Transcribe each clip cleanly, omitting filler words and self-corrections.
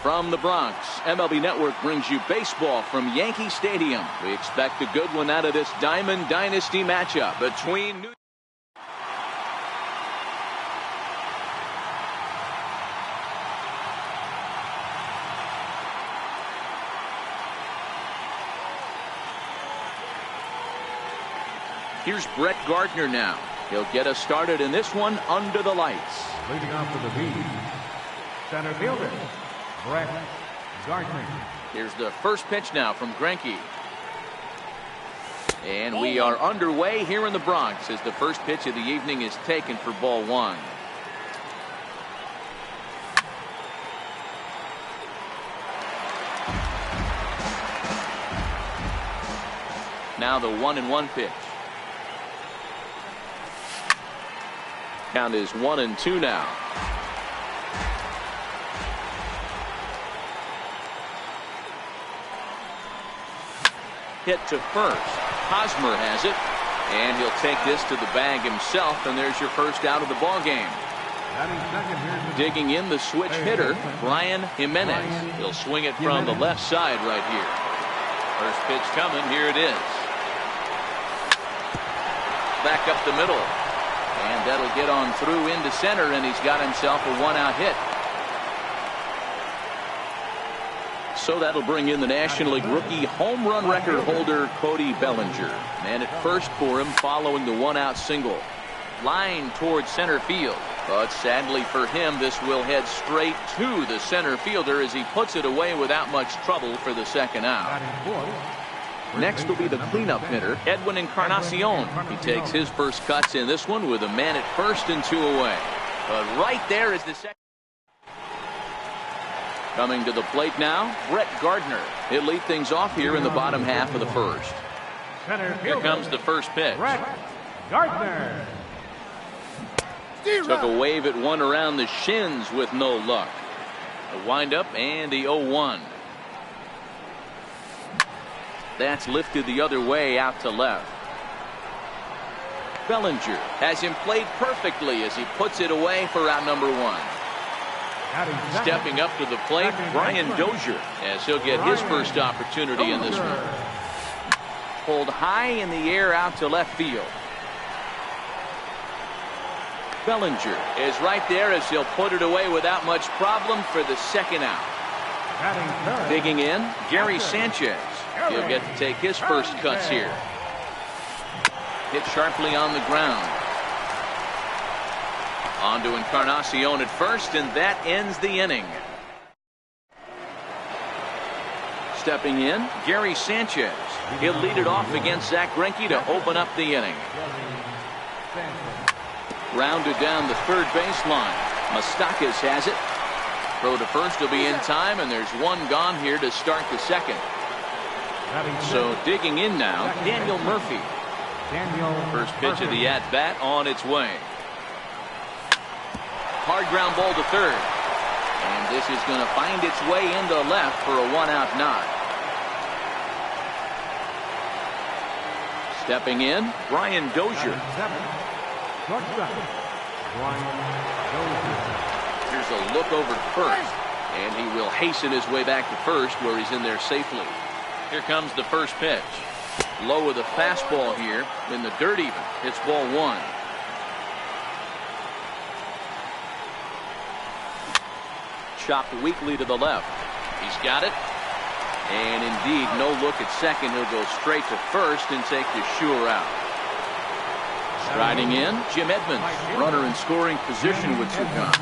From the Bronx, MLB Network brings you baseball from Yankee Stadium. We expect a good one out of this Diamond Dynasty matchup between New Here's Brett Gardner now. He'll get us started in this one under the lights. Leading off to the B, center fielder, Brett Gardner. Here's the first pitch now from Greinke. And we are underway here in the Bronx as the first pitch of the evening is taken for ball one. Now the 1-1 pitch. Count is 1-2 now. Hit to first. Hosmer has it, and he'll take this to the bag himself, and there's your first out of the ball game. Digging in the switch hitter, Brian Jimenez. He'll swing it from the left side right here. First pitch coming. Here it is. Back up the middle. And that'll get on through into center, and he's got himself a one-out hit. So that'll bring in the National League rookie home run record holder Cody Bellinger. Man at first for him following the one-out single. Line towards center field. But sadly for him, this will head straight to the center fielder as he puts it away without much trouble for the second out. Next will be the cleanup hitter, Edwin Encarnacion. He takes his first cuts in this one with a man at first and two away. But right there is the second. Coming to the plate now, Brett Gardner. He'll lead things off here in the bottom half of the first. Here comes the first pitch. Brett Gardner. Took a wave at one around the shins with no luck. The windup and the 0-1. That's lifted the other way out to left. Bellinger has him played perfectly as he puts it away for out number one. Stepping up to the plate, Brian Dozier, as he'll get his first opportunity in this one. Pulled high in the air out to left field. Bellinger is right there as he'll put it away without much problem for the second out. Digging in, Gary Sanchez. He'll get to take his first cuts here. Hit sharply on the ground. On to Encarnacion at first, and that ends the inning. Stepping in, Gary Sanchez. He'll lead it off against Zach Greinke to open up the inning. Rounded down the third baseline. Moustakas has it. Throw to first will be in time, and there's one gone here to start the second. So digging in now, Daniel Murphy. First pitch of the at-bat on its way. Hard ground ball to third. And this is going to find its way into left for a one-out knock. Stepping in, Brian Dozier. Here's a look over to first. And he will hasten his way back to first where he's in there safely. Here comes the first pitch. Low with a fastball here. In the dirt even. It's ball one. Chopped weakly to the left. He's got it. And indeed, no look at second. He'll go straight to first and take the sure out. Striding in, Jim Edmonds. Runner in scoring position with two gone.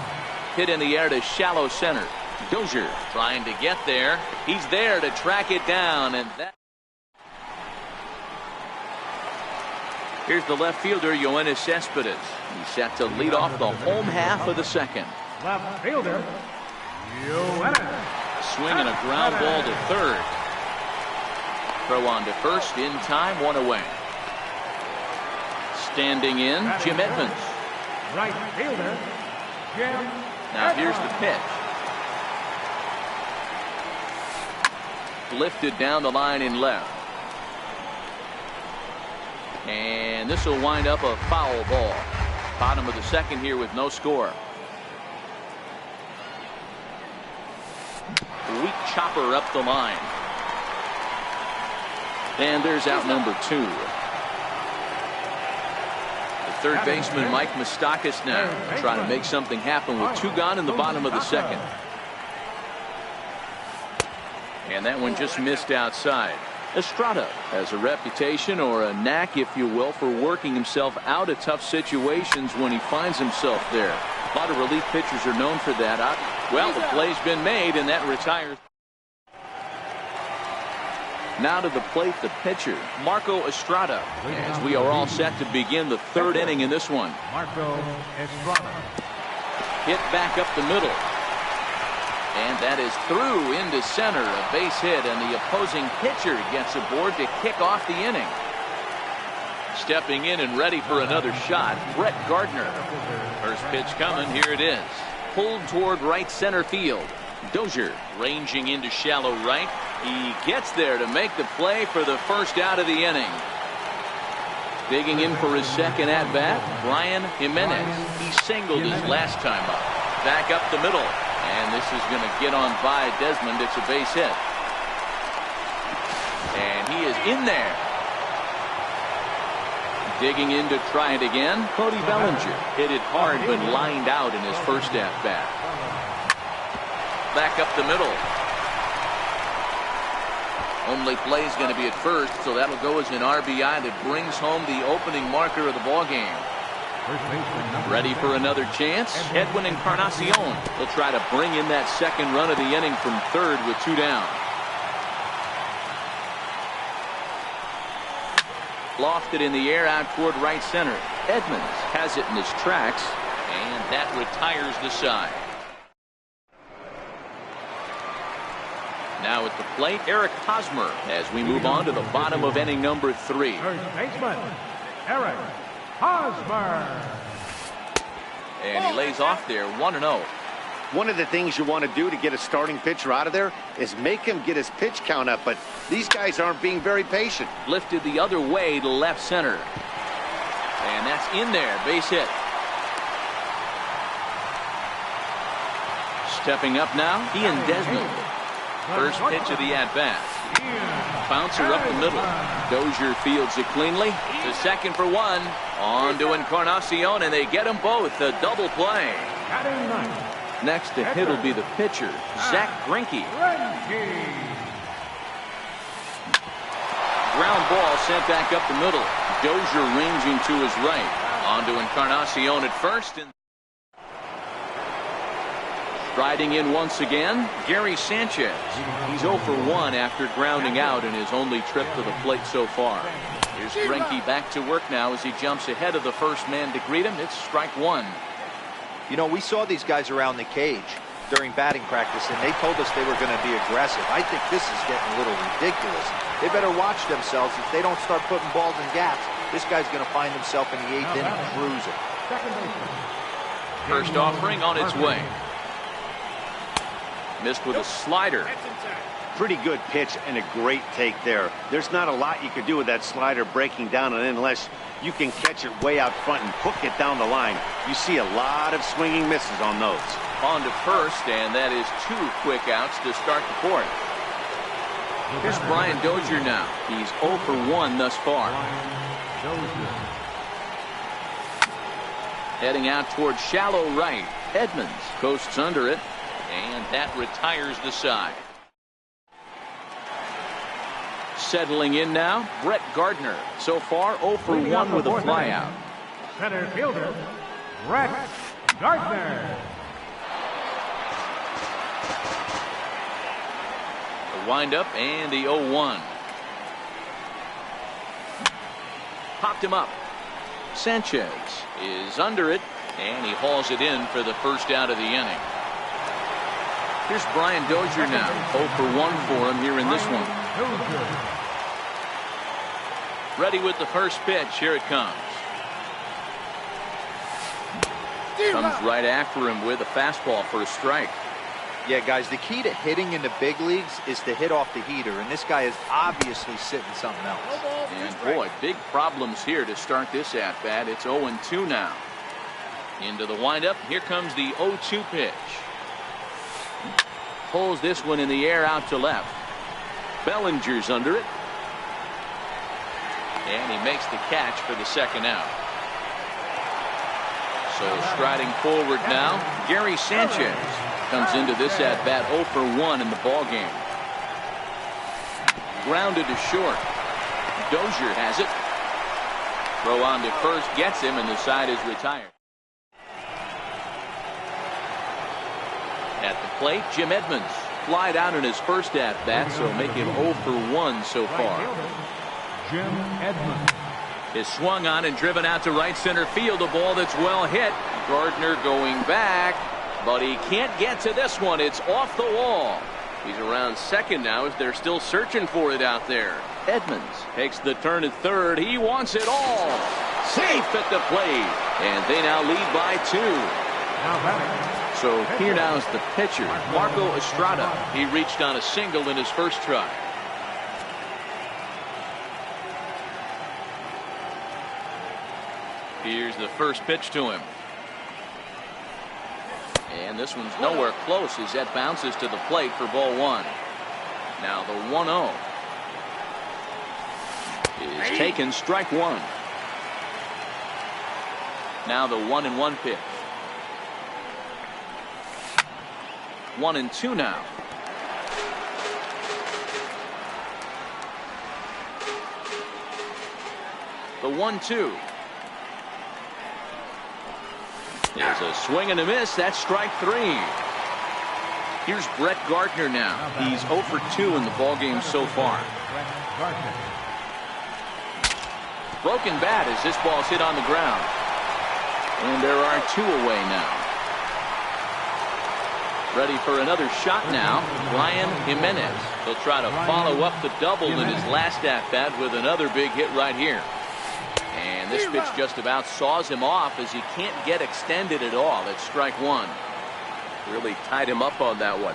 Hit in the air to shallow center. Dozier trying to get there. He's there to track it down, and that. Here's the left fielder, Yoenis Cespedes. He's set to lead off the home half of the second. Left fielder, Yoenis. Swing and a ground ball to third. Throw on to first in time, one away. Standing in, Jim Edmonds. Right fielder, Jim. Now here's the pitch. Lifted down the line in left. And this will wind up a foul ball. Bottom of the second here with no score. weak chopper up the line. And there's out number 2. The third baseman, Mike Moustakas, now trying to make something happen with 2 gone in the bottom of the second. And that one just missed outside. Estrada has a reputation, or a knack if you will, for working himself out of tough situations when he finds himself there. A lot of relief pitchers are known for that. Well, the play's been made, and that retires. Now to the plate, the pitcher, Marco Estrada, as we are all set to begin the 3rd inning in this one. Marco Estrada. Hit back up the middle. And that is through into center, a base hit, and the opposing pitcher gets aboard to kick off the inning. Stepping in and ready for another shot, Brett Gardner. First pitch coming, here it is. Pulled toward right center field. Dozier ranging into shallow right. He gets there to make the play for the first out of the inning. Digging in for his second at bat, Brian Jimenez. He singled his last time up. Back up the middle. And this is going to get on by Desmond. It's a base hit. And he is in there. Digging in to try it again. Cody Bellinger hit it hard but lined out in his first at bat. Back up the middle. Only play is going to be at first, so that'll go as an RBI that brings home the opening marker of the ball game. Ready for another chance. Edwin Encarnacion will try to bring in that second run of the inning from third with 2 down. Lofted in the air out toward right center. Edmonds has it in his tracks, and that retires the side. Now at the plate, Eric Hosmer, as we move on to the bottom of inning number 3. First baseman, Eric Hosmer. And he lays off there, 1-0. One of the things you want to do to get a starting pitcher out of there is make him get his pitch count up, but these guys aren't being very patient. Lifted the other way to left center. And that's in there, base hit. Stepping up now, Ian Desmond. First pitch of the at-bat. Bouncer up the middle. Dozier fields it cleanly. To second for 1. On to Encarnacion, and they get them both. A double play. Next to hit will be the pitcher, Zach Greinke. Ground ball sent back up the middle. Dozier ranging to his right. On to Encarnacion at first. And riding in once again, Gary Sanchez. He's 0 for 1 after grounding out in his only trip to the plate so far. Here's Greinke back to work now as he jumps ahead of the first man to greet him. It's strike 1. You know, we saw these guys around the cage during batting practice, and they told us they were going to be aggressive. I think this is getting a little ridiculous. They better watch themselves. If they don't start putting balls in gaps, this guy's going to find himself in the 8th inning cruising. First offering on its way. Missed with a slider. Pretty good pitch and a great take there. There's not a lot you could do with that slider breaking down and in unless you can catch it way out front and hook it down the line. You see a lot of swinging misses on those. On to first, and that is 2 quick outs to start the 4th. Here's Brian Dozier now. He's 0 for 1 thus far. Heading out toward shallow right. Edmonds coasts under it, and that retires the side. Settling in now, Brett Gardner. So far, 0 for 1 with a flyout. Center fielder, Brett Gardner. The windup and the 0-1. Popped him up. Sanchez is under it, and he hauls it in for the first out of the inning. Here's Brian Dozier now. 0 for 1 for him here in this one. Ready with the first pitch. Here it comes. Comes right after him with a fastball for a strike. Yeah, guys, the key to hitting in the big leagues is to hit off the heater, and this guy is obviously sitting something else. And boy, big problems here to start this at-bat. It's 0-2 now. Into the windup. Here comes the 0-2 pitch. pulls this one in the air out to left. Bellinger's under it. And he makes the catch for the second out. So striding forward now, Gary Sanchez comes into this at-bat 0 for 1 in the ballgame. Grounded to short. Dozier has it. Throw on to first gets him, and the side is retired. At the plate, Jim Edmonds flied out in his first at-bat, so make him 0 for 1 so far. Jim Edmonds is swung on and driven out to right center field. A ball that's well hit. Gardner going back, but he can't get to this one. It's off the wall. He's around second now as they're still searching for it out there. Edmonds takes the turn at third. He wants it all. Safe at the plate. And they now lead by 2. now batting. So here now is the pitcher, Marco Estrada. He reached on a single in his first try. Here's the first pitch to him. And this one's nowhere close as that bounces to the plate for ball 1. Now the 1-0 is taken, strike 1. Now the 1-1 pitch. 1-2 now. The 1-2. There's a swing and a miss. That's strike 3. Here's Brett Gardner now. He's 0 for 2 in the ballgame so far. Broken bat as this ball's hit on the ground. And there are 2 away now. Ready for another shot now, Ryan Jimenez. He'll try to follow up the double in his last at-bat with another big hit right here. And this pitch just about saws him off as he can't get extended at all. It's strike 1. Really tied him up on that one.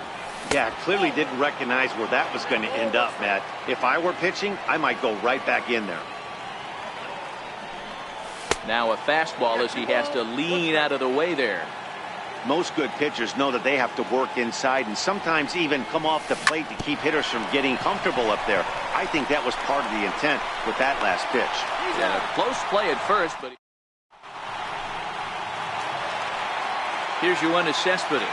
Yeah, clearly didn't recognize where that was going to end up, Matt. If I were pitching, I might go right back in there. Now a fastball as he has to lean out of the way there. Most good pitchers know that they have to work inside and sometimes even come off the plate to keep hitters from getting comfortable up there. I think that was part of the intent with that last pitch. Yeah, close play at first, but here's Yoenis Cespedes.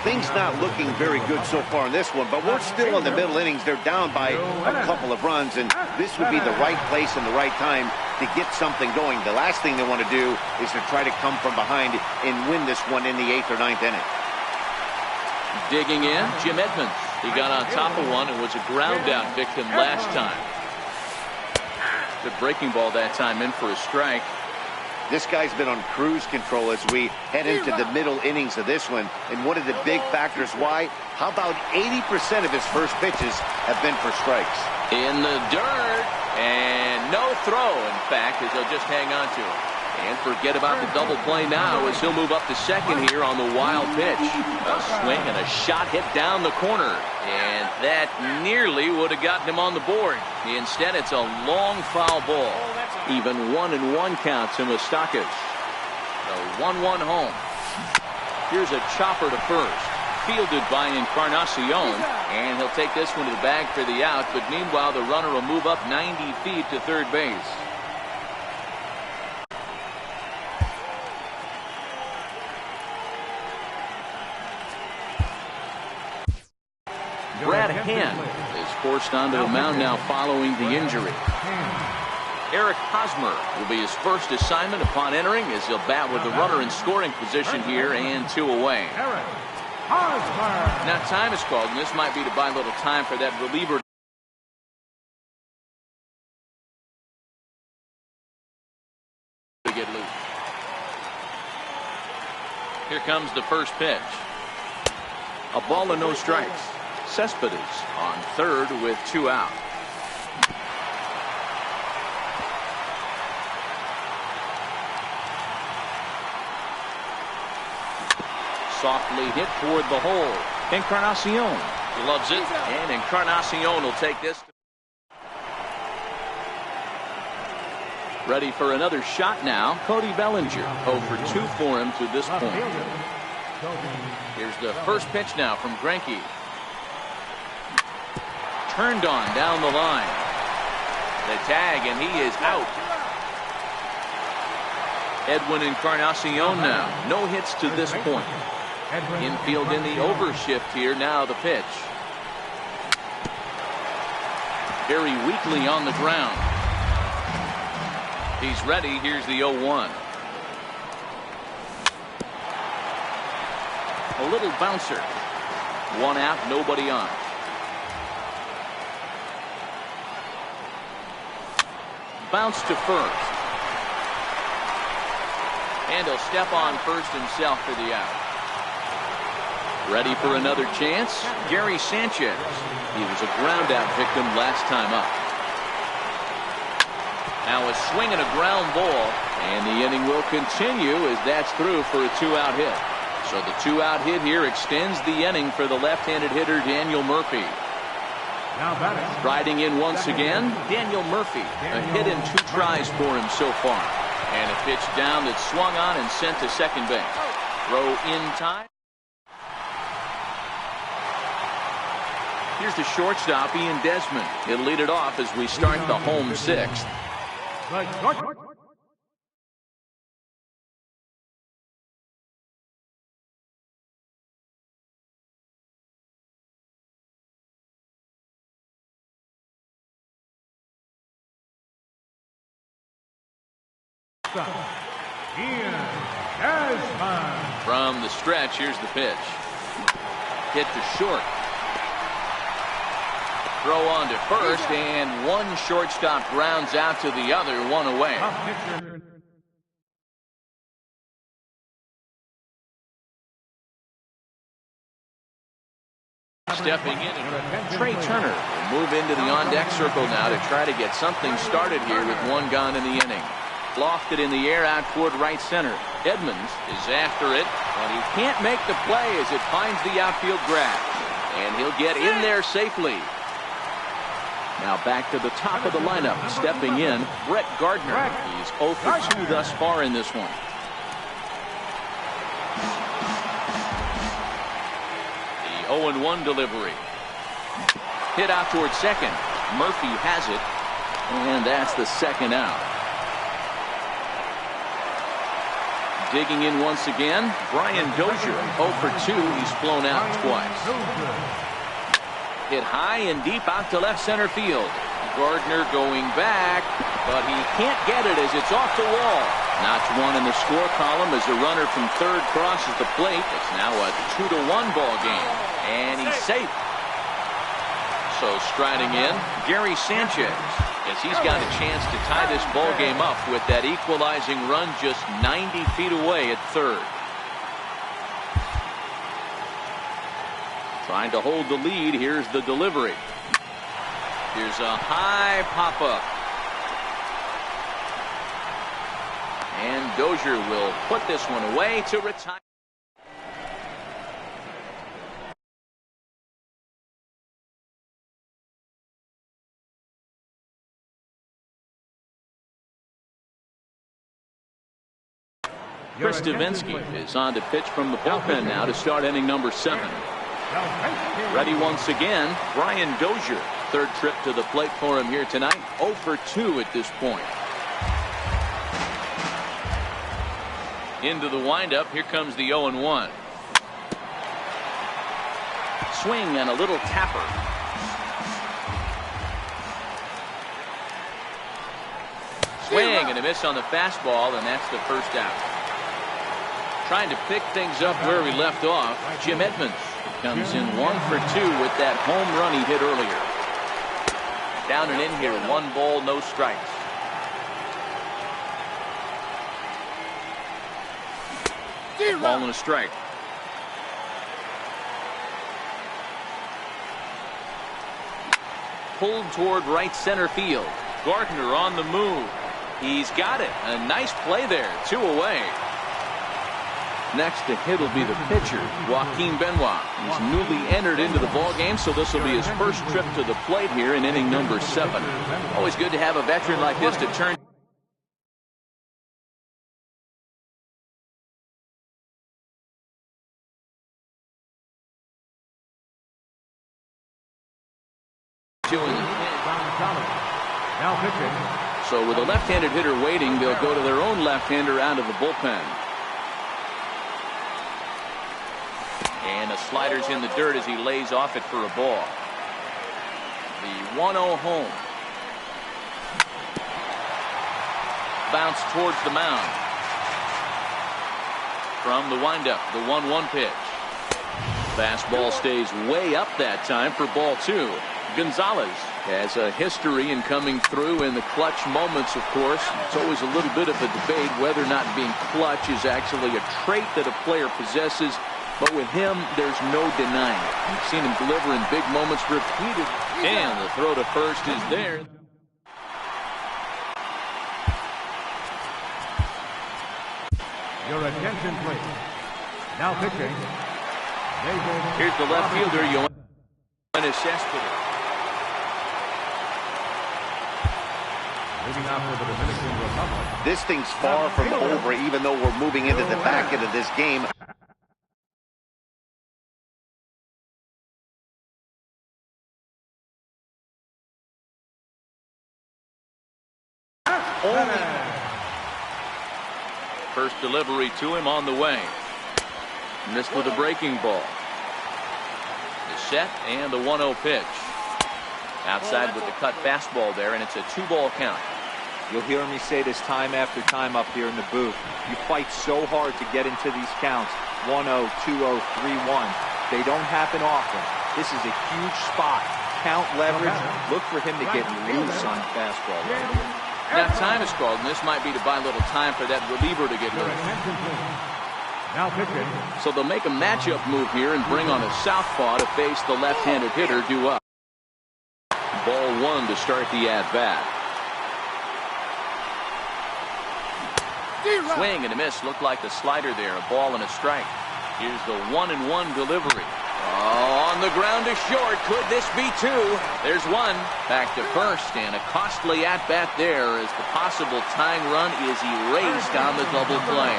Things not looking very good so far in this one, but we're still in the middle innings. They're down by a couple of runs, and this would be the right place and the right time to get something going. The last thing they want to do is to try to come from behind and win this one in the 8th or 9th inning. Digging in, Jim Edmonds. He got on top of one and was a ground out victim last time. Good breaking ball that time, in for a strike. This guy's been on cruise control as we head into the middle innings of this one. And one of the big factors why, how about 80% of his first pitches have been for strikes? In the dirt, and no throw, in fact, as he'll just hang on to it. And forget about the double play now as he'll move up to second here on the wild pitch. A swing and a shot hit down the corner. And that nearly would have gotten him on the board. Instead, it's a long foul ball. Even 1-1 count to Moustakas. The 1-1 home. Here's a chopper to first. Fielded by Encarnacion. And he'll take this one to the bag for the out. But meanwhile, the runner will move up 90 feet to third base. Brad Hand is forced onto the mound now following the injury. Eric Hosmer will be his first assignment upon entering as he'll bat with the runner in scoring position here and 2 away. Now time is called, and this might be to buy a little time for that reliever to get loose. Here comes the first pitch. A ball and no strikes. Cespedes on third with 2 out. Softly hit toward the hole. Encarnacion loves it, and Encarnacion will take this. Ready for another shot now, Cody Bellinger. 0 for 2 for him to this point. Here's the first pitch now from Greinke. Turned on down the line. The tag, and he is out. Edwin Encarnacion now. No hits to this point. Infield in the overshift here. Now the pitch. Very weakly on the ground. He's ready. Here's the 0-1. A little bouncer. One out, nobody on. Bounce to first. And he'll step on first himself for the out. Ready for another chance? Gary Sanchez. He was a ground out victim last time up. Now a swing and a ground ball. And the inning will continue as that's through for a 2-out hit. So the 2-out hit here extends the inning for the left-handed hitter Daniel Murphy. Riding in once again, Daniel Murphy. A hit in 2 tries for him so far. And a pitch down that's swung on and sent to second base. Throw in time. Here's the shortstop, Ian Desmond. He'll lead it off as we start the home 6th. From the stretch, here's the pitch. Hit to short. Throw on to first, and one shortstop grounds out to the other, one away. Stepping in, Trey Turner will move into the on-deck circle now to try to get something started here with one gone in the inning. Lofted in the air out toward right center. Edmonds is after it, but he can't make the play as it finds the outfield grass. And he'll get in there safely. Now back to the top of the lineup. Stepping in, Brett Gardner. He's 0 for 2 thus far in this one. The 0-1 delivery. Hit out towards second. Murphy has it. And that's the second out. Digging in once again, Brian Dozier. 0 for 2. He's flown out twice. Hit high and deep out to left center field. Gardner going back, but he can't get it as it's off the wall. Notch one in the score column as the runner from third crosses the plate. It's now a 2-1 ball game, and he's safe. So striding in, Gary Sanchez, as he's got a chance to tie this ball game up with that equalizing run just 90 feet away at third. Trying to hold the lead. Here's the delivery. Here's a high pop-up. And Dozier will put this one away to retire. Chris Davinsky is on to pitch from the bullpen now to start inning number 7. Ready once again, Brian Dozier. Third trip to the plate for him here tonight. 0 for 2 at this point. Into the windup. Here comes the 0-1. Swing and a little tapper. Swing and a miss on the fastball, and that's the first out. Trying to pick things up where we left off, Jim Edmonds comes in 1 for 2 with that home run he hit earlier. Down and in here, 1 ball, no strikes. Ball and a strike. Pulled toward right center field. Gardner on the move. He's got it. A nice play there. 2 away. Next to hit will be the pitcher, Joaquin Benoit. He's newly entered into the ball game, so this will be his first trip to the plate here in inning number 7. Always good to have a veteran like this to turn So with a left-handed hitter waiting, they'll go to their own left-hander out of the bullpen. And the slider's in the dirt as he lays off it for a ball. The 1-0 home. Bounce towards the mound. From the windup, the 1-1 pitch. Fastball stays way up that time for ball 2. Gonzalez has a history in coming through in the clutch moments, of course. It's always a little bit of a debate whether or not being clutch is actually a trait that a player possesses. But with him, there's no denying it. You've seen him deliver in big moments repeated. And the throw to first is there. Your attention, please. Now pitching. Here's the left fielder, Yoenis Cespedes. Leading off for the Dominican Republic. This thing's far from over, even though we're moving into the back end of this game. First delivery to him on the way. Missed with a breaking ball. The set and the 1-0 pitch. Outside with the cut fastball there, and it's a 2-ball count. You'll hear me say this time after time up here in the booth. You fight so hard to get into these counts. 1-0, 2-0, 3-1. They don't happen often. This is a huge spot. Count leverage. Look for him to get loose on fastball. Now time is called, and this might be to buy a little time for that reliever to get loose. Now pitching. So they'll make a matchup move here and bring on a southpaw to face the left-handed hitter due up. Ball 1 to start the at-bat. Swing and a miss. Looked like the slider there. A ball and a strike. Here's the 1-1 delivery. Oh, on the ground to short. Could this be 2? There's 1. Back to first, and a costly at-bat there as the possible tying run is erased on the double play.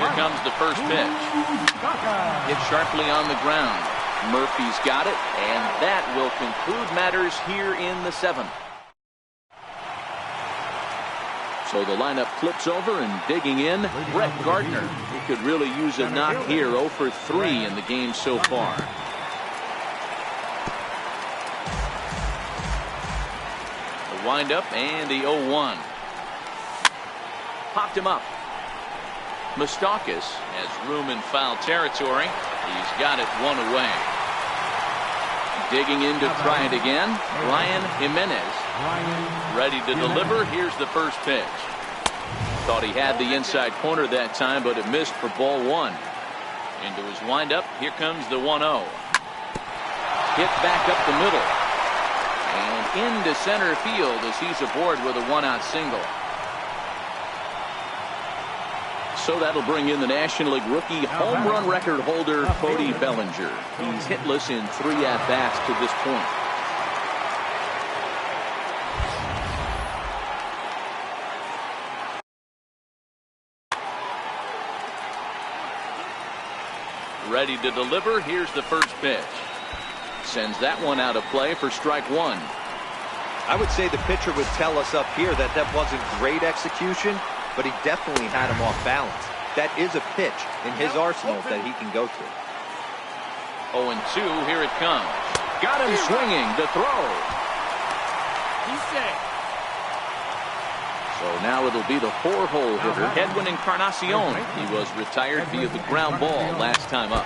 Here comes the first pitch. Hit sharply on the ground. Murphy's got it, and that will conclude matters here in the 7th. So the lineup flips over, and digging in, Brett Gardner. He could really use a knock here. 0 for 3 in the game so far. The windup and the 0-1. Popped him up. Moustakas has room in foul territory. He's got it 1 away. Digging in to try it again. Ryan Jimenez ready to deliver. Here's the first pitch. Thought he had the inside corner that time, but it missed for ball 1. Into his windup. Here comes the 1-0. Hit back up the middle. And into center field as he's aboard with a 1-out single. So that'll bring in the National League rookie home run record holder, Cody Bellinger. He's hitless in 3 at-bats to this point. Ready to deliver. Here's the first pitch. Sends that one out of play for strike 1. I would say the pitcher would tell us up here that that wasn't great execution, but he definitely had him off balance. That is a pitch in his arsenal that he can go to. 0-2, here it comes. Got him swinging, the throw. He's safe. So now it'll be the 4-hole hitter, Edwin Encarnacion. He was retired via the ground ball last time up.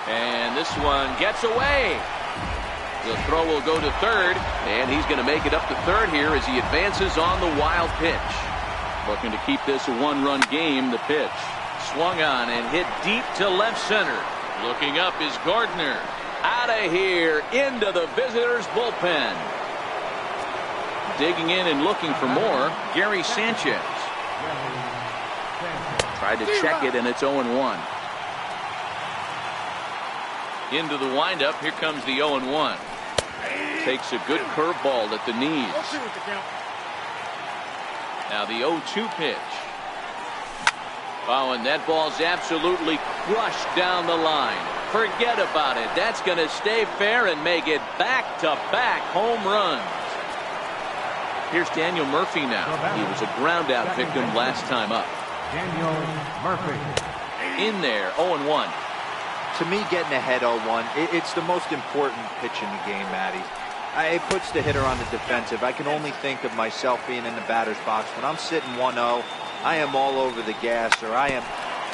And this one gets away. The throw will go to third, and he's going to make it up to third here as he advances on the wild pitch. Looking to keep this a 1-run game. The pitch swung on and hit deep to left center. Looking up is Gardner. Out of here into the visitors' bullpen. Digging in and looking for more, Gary Sanchez. Tried to check it, and it's 0-1. Into the windup. Here comes the 0-1. Takes a good curveball at the knees. Now the 0-2 pitch. Oh, and that ball's absolutely crushed down the line. Forget about it. That's going to stay fair and make it back-to-back home runs. Here's Daniel Murphy now. He was a ground-out victim last time up. Daniel Murphy. In there, 0-1. To me, getting ahead 0-1, it's the most important pitch in the game, Matty. It puts the hitter on the defensive. I can only think of myself being in the batter's box. When I'm sitting 1-0, I am all over the gas, or I am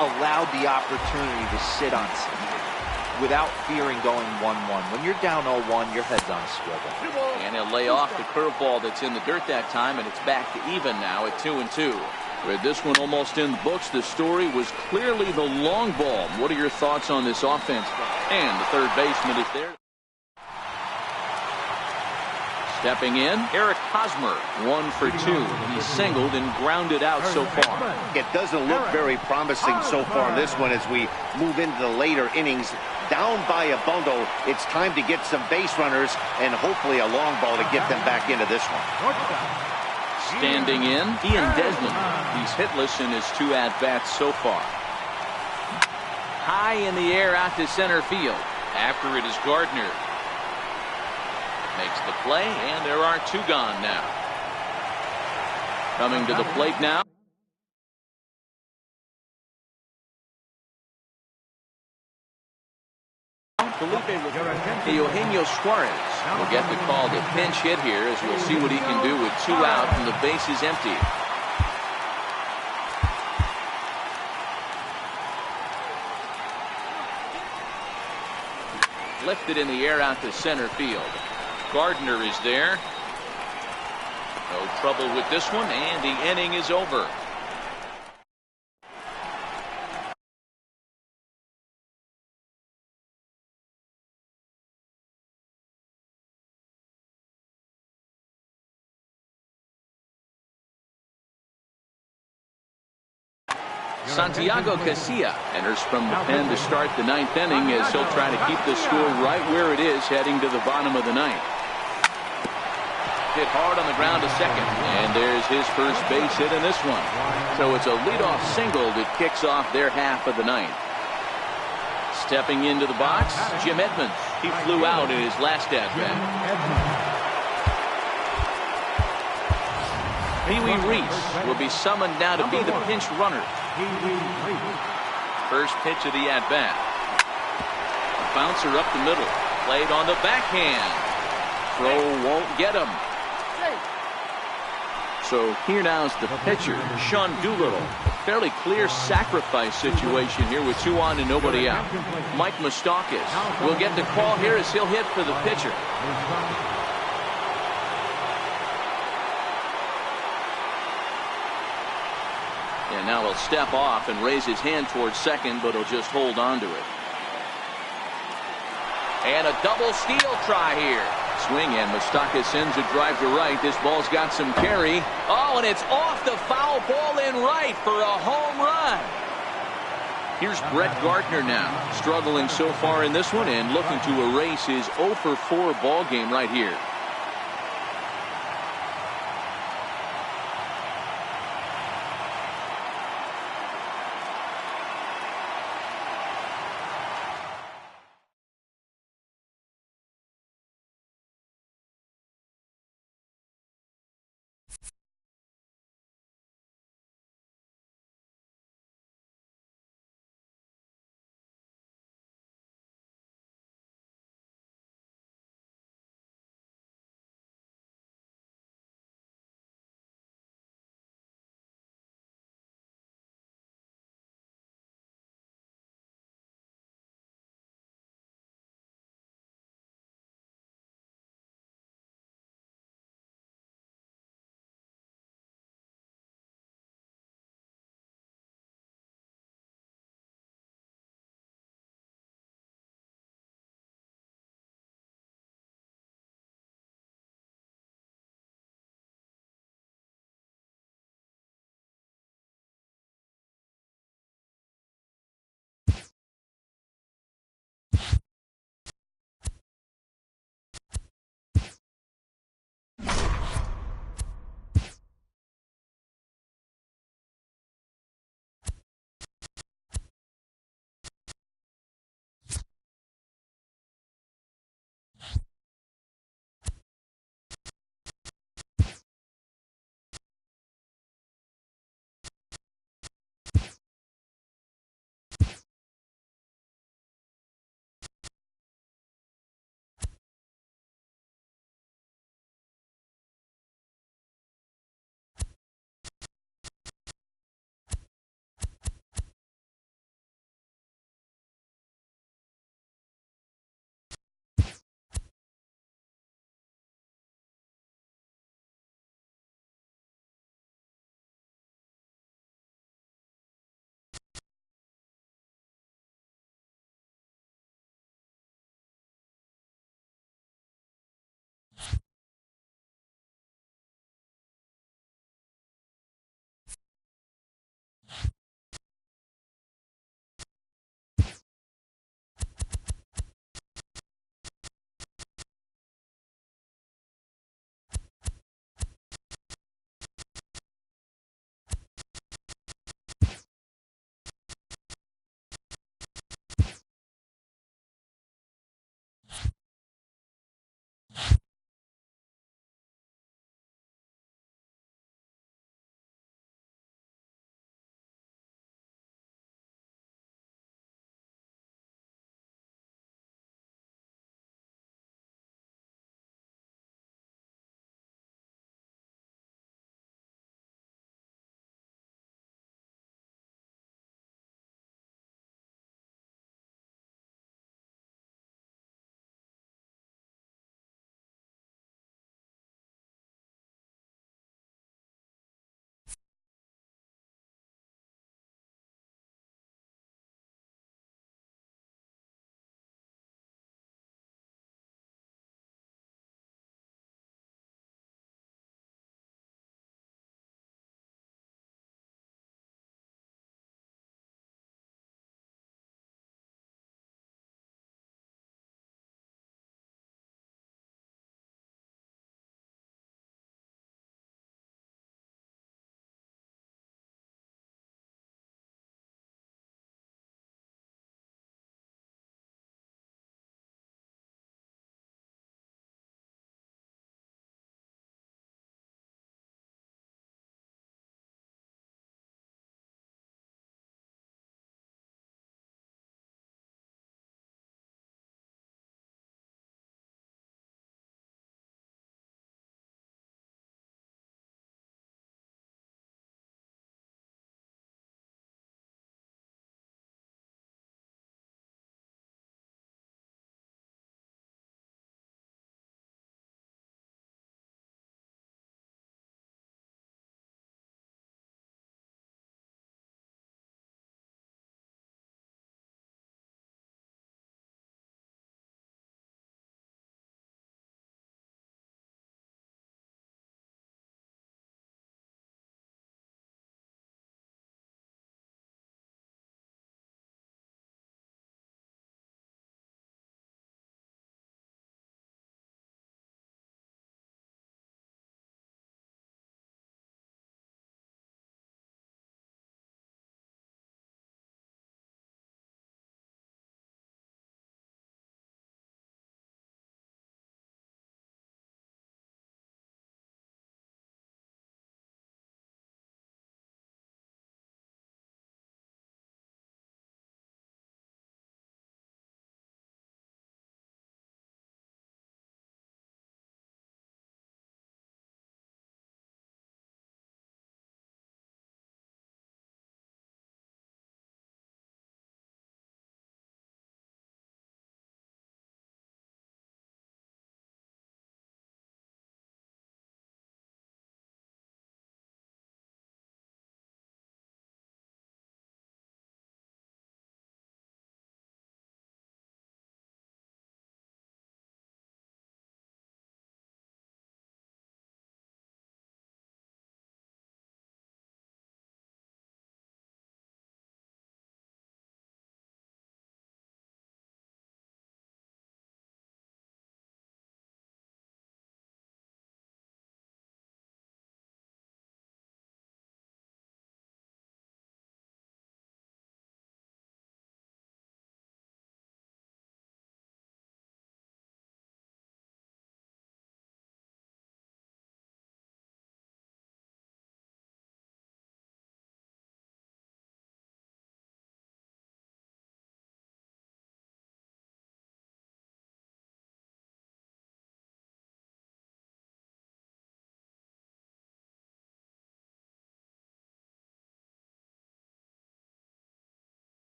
allowed the opportunity to sit on something without fearing going 1-1. When you're down 0-1, your head's on a swivel. And he'll lay off the curveball that's in the dirt that time, and it's back to even now at 2-2. With this one almost in the books, the story was clearly the long ball. What are your thoughts on this offense? And the third baseman is there. Stepping in, Eric Hosmer, 1 for 2. He's singled and grounded out so far. It doesn't look very promising so far in this one as we move into the later innings. Down by a bundle, it's time to get some base runners and hopefully a long ball to get them back into this one. Standing in, Ian Desmond. He's hitless in his 2 at-bats so far. High in the air out to center field. After it is Gardner. Makes the play, and there are 2 gone now. Coming to the plate now. Eugenio Suarez will get the call to pinch hit here, as we'll see what he can do with 2 out and the base is empty. Lifted in the air out to center field. Gardner is there. No trouble with this one, and the inning is over. Santiago Casilla enters from the pen to start the 9th inning, as he'll try to keep the score right where it is heading to the bottom of the 9th. Hit hard on the ground to second, and there's his first base hit in this one. So it's a leadoff single that kicks off their half of the 9th. Stepping into the box, Jim Edmonds. He flew out in his last at-bat. Pee Wee Reese will be summoned now to be the pinch runner. First pitch of the at-bat. Bouncer up the middle. Played on the backhand. Throw won't get him. So here now is the pitcher, Sean Doolittle. Fairly clear sacrifice situation here with 2 on and nobody out. Mike Moustakas will get the call here as he'll hit for the pitcher. And now he'll step off and raise his hand towards second, but he'll just hold on to it. And a double steal try here. Swing, and Moustakas sends a drive to right. This ball's got some carry. Oh, and it's off the foul ball in right for a home run. Here's Brett Gardner now, struggling so far in this one and looking to erase his 0 for 4 ball game right here.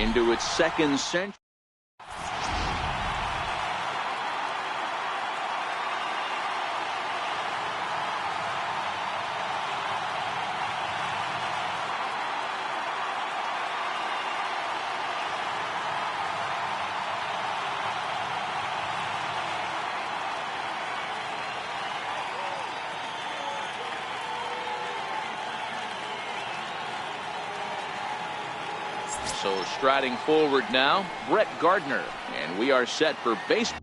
into its second century. So striding forward now, Brett Gardner, and we are set for baseball.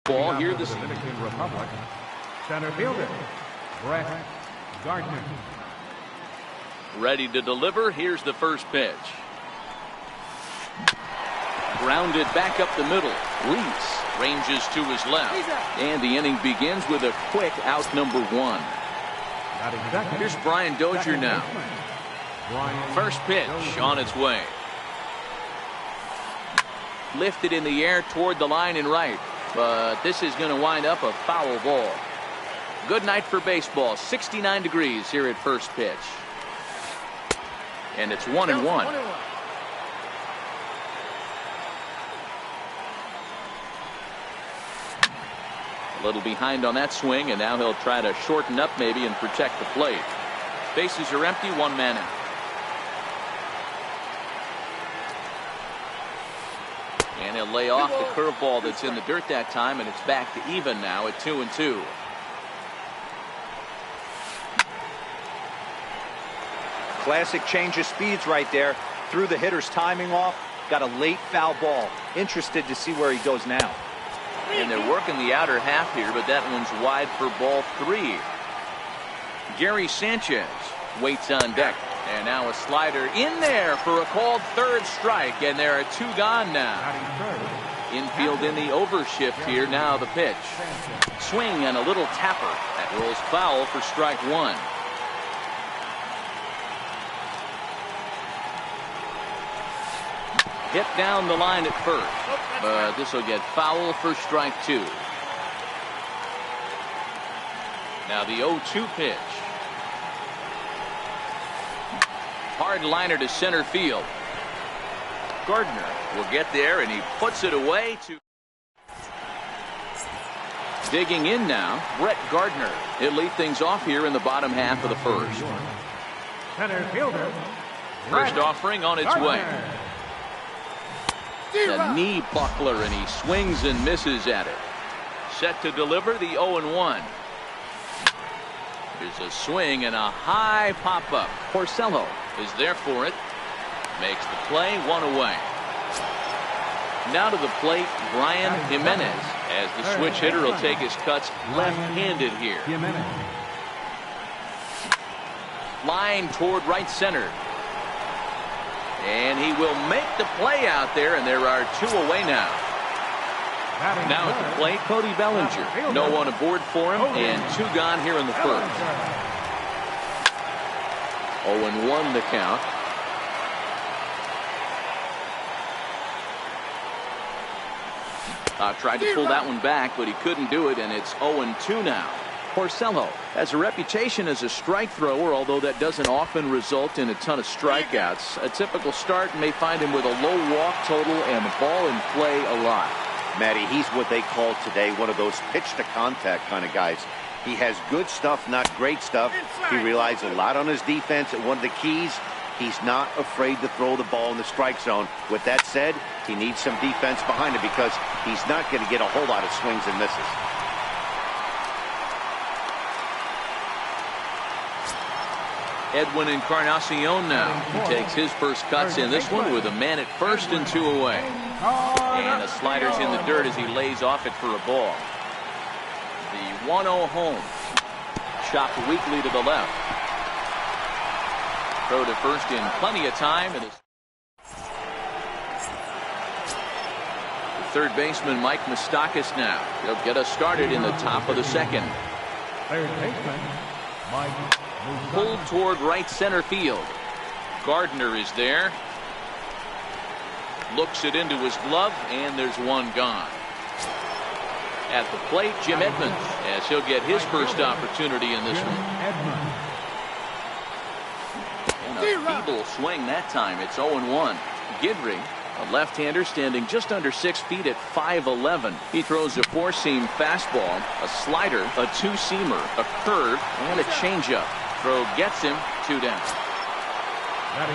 Ball here this Dominican Republic. Center fielder, Brett Gardner. Ready to deliver. Here's the first pitch. Grounded back up the middle. Reese ranges to his left. And the inning begins with a quick out number one. Here's Brian Dozier now. First pitch on its way. Lifted in the air toward the line and right. But this is going to wind up a foul ball. Good night for baseball. 69 degrees here at first pitch. And it's 1-1. A little behind on that swing, and now he'll try to shorten up maybe and protect the plate. Bases are empty, one man out. And he'll lay off the curveball that's in the dirt that time, and it's back to even now at 2-2. Classic change of speeds right there. Threw the hitter's timing off. Got a late foul ball. Interested to see where he goes now. And they're working the outer half here, but that one's wide for ball 3. Gary Sanchez waits on deck. And now a slider in there for a called third strike, and there are 2 gone now. Infield in the overshift here. Now the pitch. Swing and a little tapper. That rolls foul for strike 1. Hit down the line at first, but this will get foul for strike 2. Now the 0-2 pitch. Hard liner to center field. Gardner will get there, and he puts it away. Digging in now, Brett Gardner. He'll lead things off here in the bottom half of the first. Center fielder, First offering on its way. A knee buckler, and he swings and misses at it. Set to deliver the 0-1. There's a swing and a high pop-up. Porcello is there for it. Makes the play, 1 away. Now to the plate, Brian Jimenez, as the switch hitter will take his cuts left-handed here. Line toward right center. And he will make the play out there, and there are 2 away now. Now at the plate, Cody Bellinger. No one aboard for him, and 2 gone here in the first. 0-1 the count. Tried to pull that one back, but he couldn't do it, and it's 0-2 now. Porcello has a reputation as a strike thrower, although that doesn't often result in a ton of strikeouts. A typical start may find him with a low walk total and the ball in play a lot. Matty, he's what they call today one of those pitch to contact kind of guys. He has good stuff, not great stuff. He relies a lot on his defense, and one of the keys, he's not afraid to throw the ball in the strike zone. With that said, he needs some defense behind him because he's not going to get a whole lot of swings and misses. Edwin Encarnacion now. He takes his first cuts in this one with a man at first and 2 away. And the slider's in the dirt as he lays off it for a ball. The 1-0 home. chopped weakly to the left. Throw to first in plenty of time. And third baseman Mike Moustakas now. He'll get us started in the top of the second. Third baseman, Mike Moustakas. Pulled toward right center field. Gardner is there. Looks it into his glove, and there's one gone. At the plate, Jim Edmonds, as he'll get his first opportunity in this one. And a feeble swing that time. It's 0-1. Guidry, a left-hander standing just under 6 feet at 5'11". He throws a four-seam fastball, a slider, a two-seamer, a curve, and a changeup. Throw gets him, 2 down.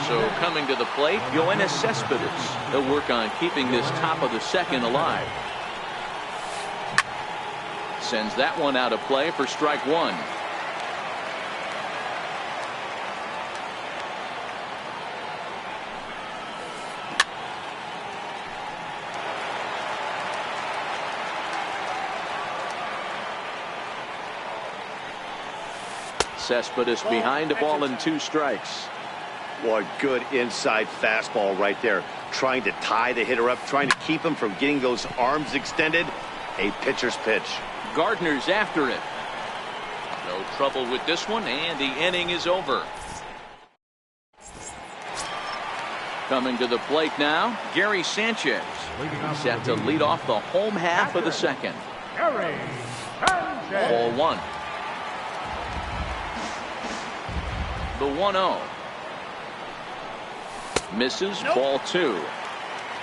So coming to the plate, Yoenis Cespedes. They'll work on keeping this top of the second alive. Sends that one out of play for strike one. Cespedes behind a ball and 2 strikes. Boy, good inside fastball right there. Trying to tie the hitter up, trying to keep him from getting those arms extended. A pitcher's pitch. Gardner's after it. No trouble with this one, and the inning is over. Coming to the plate now, Gary Sanchez. Set to lead off the home half of the second. Gary Sanchez. Ball 1. The 1-0. Misses. Ball 2.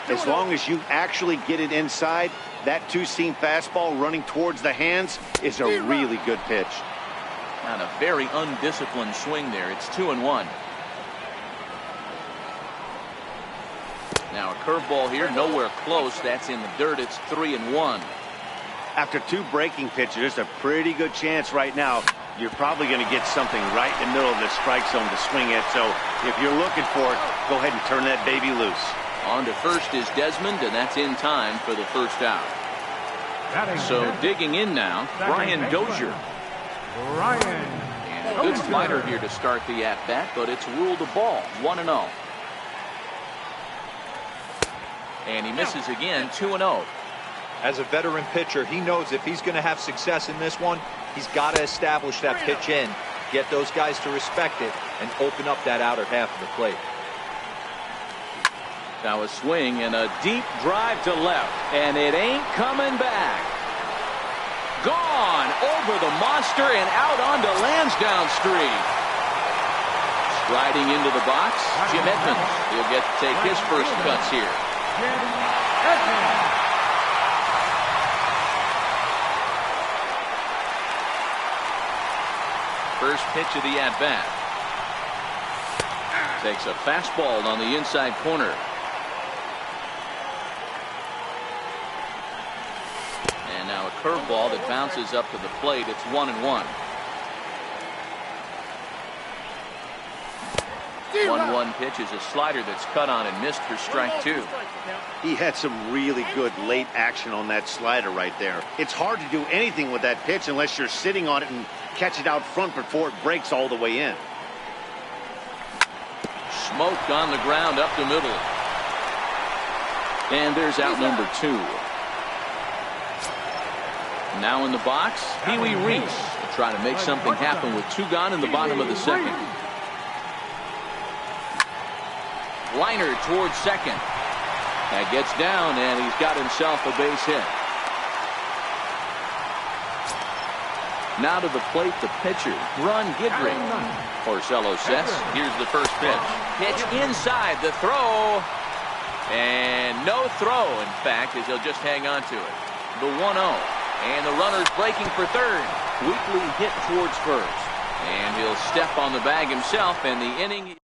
As long as you actually get it inside, that two-seam fastball running towards the hands is a really good pitch. Not a very undisciplined swing there. It's 2-1. Now a curveball here, nowhere close. That's in the dirt. It's 3-1. After 2 breaking pitches, there's a pretty good chance right now you're probably going to get something right in the middle of the strike zone to swing at. So if you're looking for it, go ahead and turn that baby loose. On to first is Desmond, and that's in time for the first out. So digging in now, Brian Dozier. And a good slider here to start the at-bat, but it's ruled a ball, 1-0. And he misses again, 2-0. As a veteran pitcher, he knows if he's going to have success in this one, he's got to establish that pitch in, get those guys to respect it, and open up that outer half of the plate. Now a swing and a deep drive to left, and it ain't coming back. Gone over the monster and out onto Lansdowne Street. Striding into the box, Jim Edmonds. He'll get to take his first cuts here. Jim Edmonds. First pitch of the at-bat. Takes a fastball on the inside corner. And now a curveball that bounces up to the plate. It's 1-1. 1-1 pitch is a slider that's cut on and missed for strike 2. He had some really good late action on that slider right there. It's hard to do anything with that pitch unless you're sitting on it and catch it out front before it breaks all the way in. Smoked on the ground up the middle. And there's out number 2. Now in the box, Pee Wee Reese will try to make something happen with 2 gone in the bottom of the second. Liner towards second. That gets down, and he's got himself a base hit. Now to the plate, the pitcher, Ron Guidry. Porcello sets. Here's the first pitch. Pitch inside, the throw. And no throw, in fact, as he'll just hang on to it. The 1-0. And the runner's breaking for third. Weakly hit towards first. And he'll step on the bag himself, and the inning.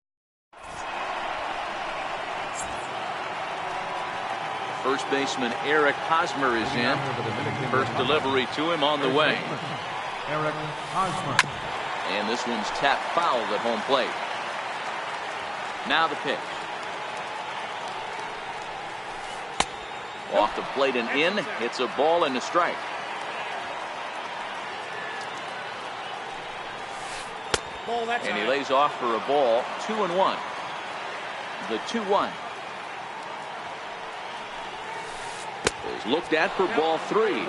First baseman Eric Hosmer is in. First delivery to him on the way. Eric Hosmer. And this one's tapped foul at home plate. Now the pitch. Off the plate and in. It's a ball and a strike. And he lays off for a ball. 2-1. The 2-1 is looked at for ball 3.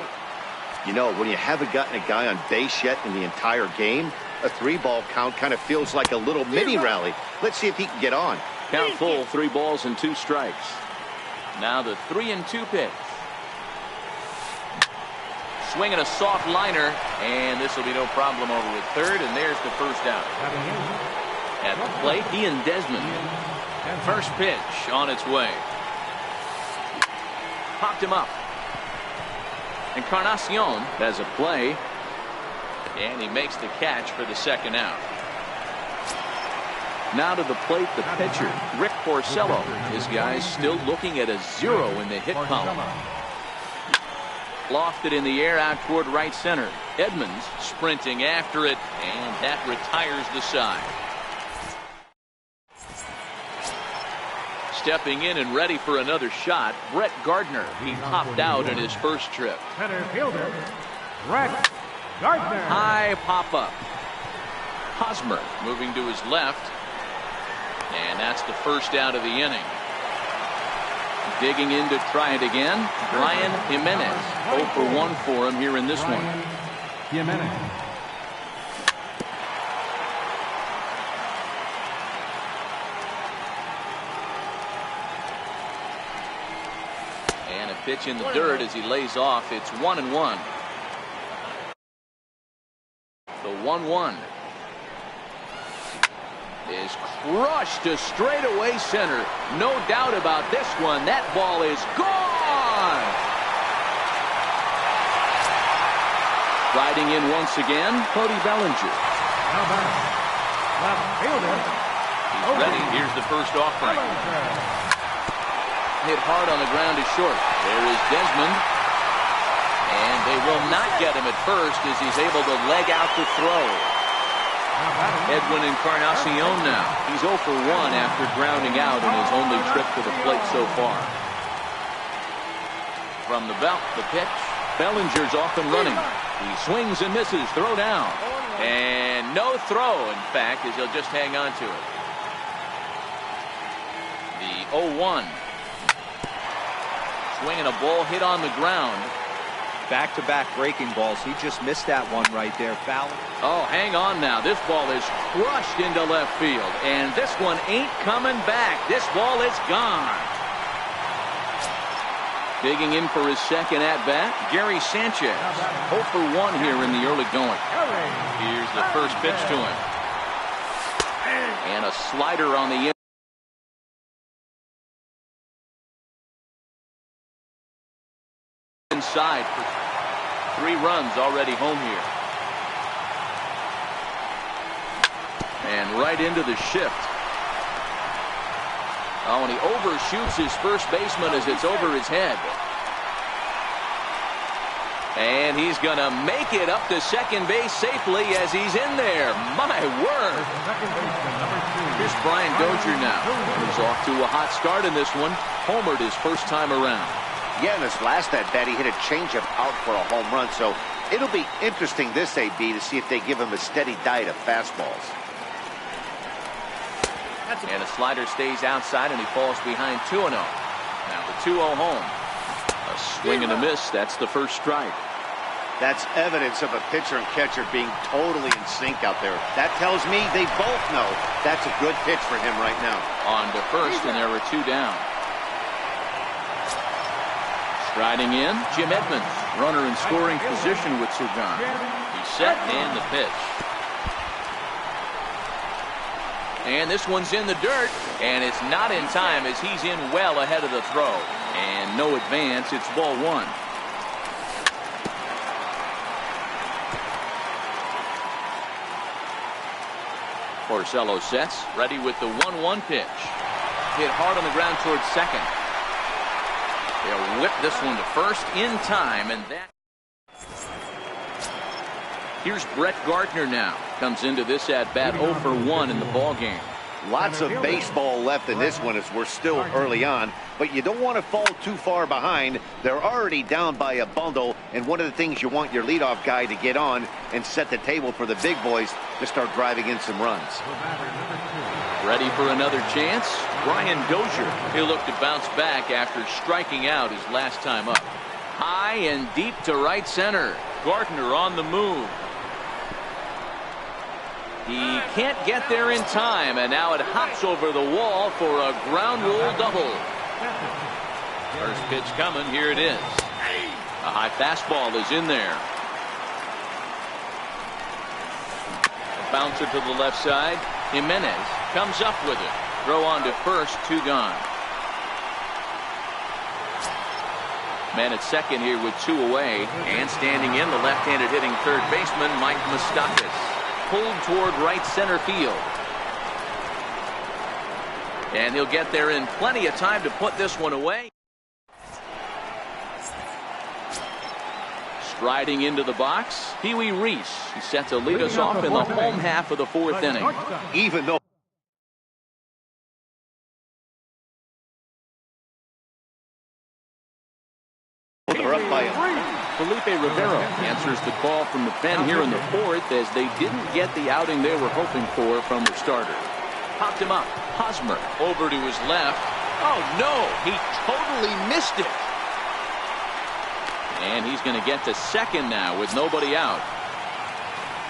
You know, when you haven't gotten a guy on base yet in the entire game, a 3-ball count kind of feels like a little mini rally. Let's see if he can get on. Count full, 3 balls and 2 strikes. Now the 3-2 pitch. Swinging a soft liner, and this will be no problem over at third, and there's the first out. At the plate, he and Desmond. First pitch on its way. Popped him up. Encarnacion has a play, and he makes the catch for the second out. Now to the plate, the pitcher, Rick Porcello. His guys still looking at a 0 in the hit column. Lofted in the air out toward right center. Edmonds sprinting after it, and that retires the side. Stepping in and ready for another shot, Brett Gardner. He popped out in his first trip. Center fielder, Brett Gardner. High pop-up. Hosmer moving to his left. And that's the first out of the inning. Digging in to try it again, Brian Jimenez. 0 for 1 for him here in this one. Jimenez. And a pitch in the dirt as he lays off. It's 1-1. The 1-1 is crushed to straightaway center. No doubt about this one. That ball is gone. Riding in once again, Cody Bellinger. Now back, left fielder. He's ready. Here's the first offering. Hit hard on the ground to short. There is Desmond. And they will not get him at first as he's able to leg out the throw. Edwin Encarnacion now. He's 0 for 1 after grounding out in his only trip to the plate so far. From the belt, the pitch. Bellinger's off and running. He swings and misses. Throw down. And no throw, in fact, as he'll just hang on to it. The 0-1. Swinging a ball hit on the ground. Back-to-back breaking balls. He just missed that one right there. Foul. Oh, hang on now. This ball is crushed into left field. And this one ain't coming back. This ball is gone. Digging in for his second at-bat, Gary Sanchez. 0 for 1 here in the early going. Here's the first pitch to him. And a slider on the inside for 3 runs already home here. And right into the shift. Oh, and he overshoots his first baseman as it's over his head. And he's going to make it up to second base safely as he's in there. My word. Here's Brian Dozier now. He's off to a hot start in this one. Homered his first time around. Yeah, in this last at-bat, he hit a changeup out for a home run. So it'll be interesting this AB to see if they give him a steady diet of fastballs. And a slider stays outside, and he falls behind 2-0. Now the 2-0 home. A swing and a miss. That's the first strike. That's evidence of a pitcher and catcher being totally in sync out there. That tells me they both know that's a good pitch for him right now. On to first, and there were 2 down. Striding in, Jim Edmonds. Runner in scoring position with Sugan. He's set, and the pitch. And this one's in the dirt, and it's not in time as he's in well ahead of the throw. And no advance. It's ball 1. Porcello sets, ready with the 1-1 pitch. Hit hard on the ground towards second. They'll whip this one to first in time, and that. Here's Brett Gardner now. Comes into this at bat 0 for 1 in the ball game. Lots of baseball left in this one as we're still early on, but you don't want to fall too far behind. They're already down by a bundle, and one of the things you want your leadoff guy to get on and set the table for the big boys to start driving in some runs. Ready for another chance? Brian Dozier. He'll look to bounce back after striking out his last time up. High and deep to right center. Gardner on the move. He can't get there in time, and now it hops over the wall for a ground rule double. First pitch coming. Here it is. A high fastball is in there. A bouncer to the left side. Jimenez comes up with it. Throw on to first. 2 gone. Man at second here with 2 away. And standing in, the left-handed hitting third baseman, Mike Moustakas. Pulled toward right center field. And he'll get there in plenty of time to put this one away. Striding into the box, Pee Wee Reese. He's set to lead us off in the home half of the 4th inning. Even though they're up by Felipe Rivera answers the call from the pen here in the 4th as they didn't get the outing they were hoping for from the starter. Popped him up. Hosmer over to his left. Oh no, he totally missed it. And he's going to get to second now with nobody out.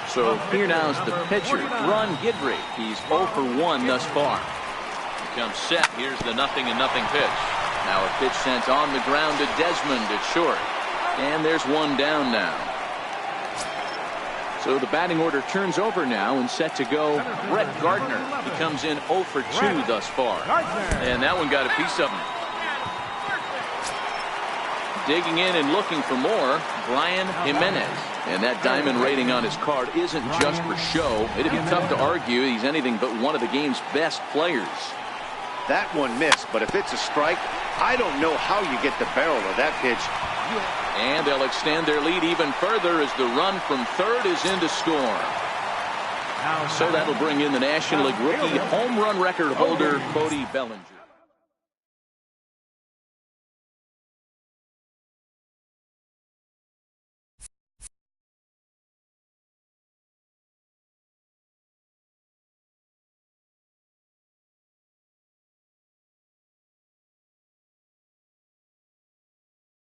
So here now is the pitcher, Ron Guidry. He's 0 for 1 thus far. He comes set. Here's the 0-0 pitch. Now a pitch sent on the ground to Desmond at short. And there's one down now. So the batting order turns over now and set to go Brett Gardner. He comes in 0 for 2 thus far. And that one got a piece of him. Digging in and looking for more, Brian Jimenez. And that diamond rating on his card isn't just for show. It'd be tough to argue he's anything but one of the game's best players. that one missed, but if it's a strike, I don't know how you get the barrel of that pitch. And they'll extend their lead even further as the run from third is in to score. So that'll bring in the National League rookie home run record holder, Cody Bellinger.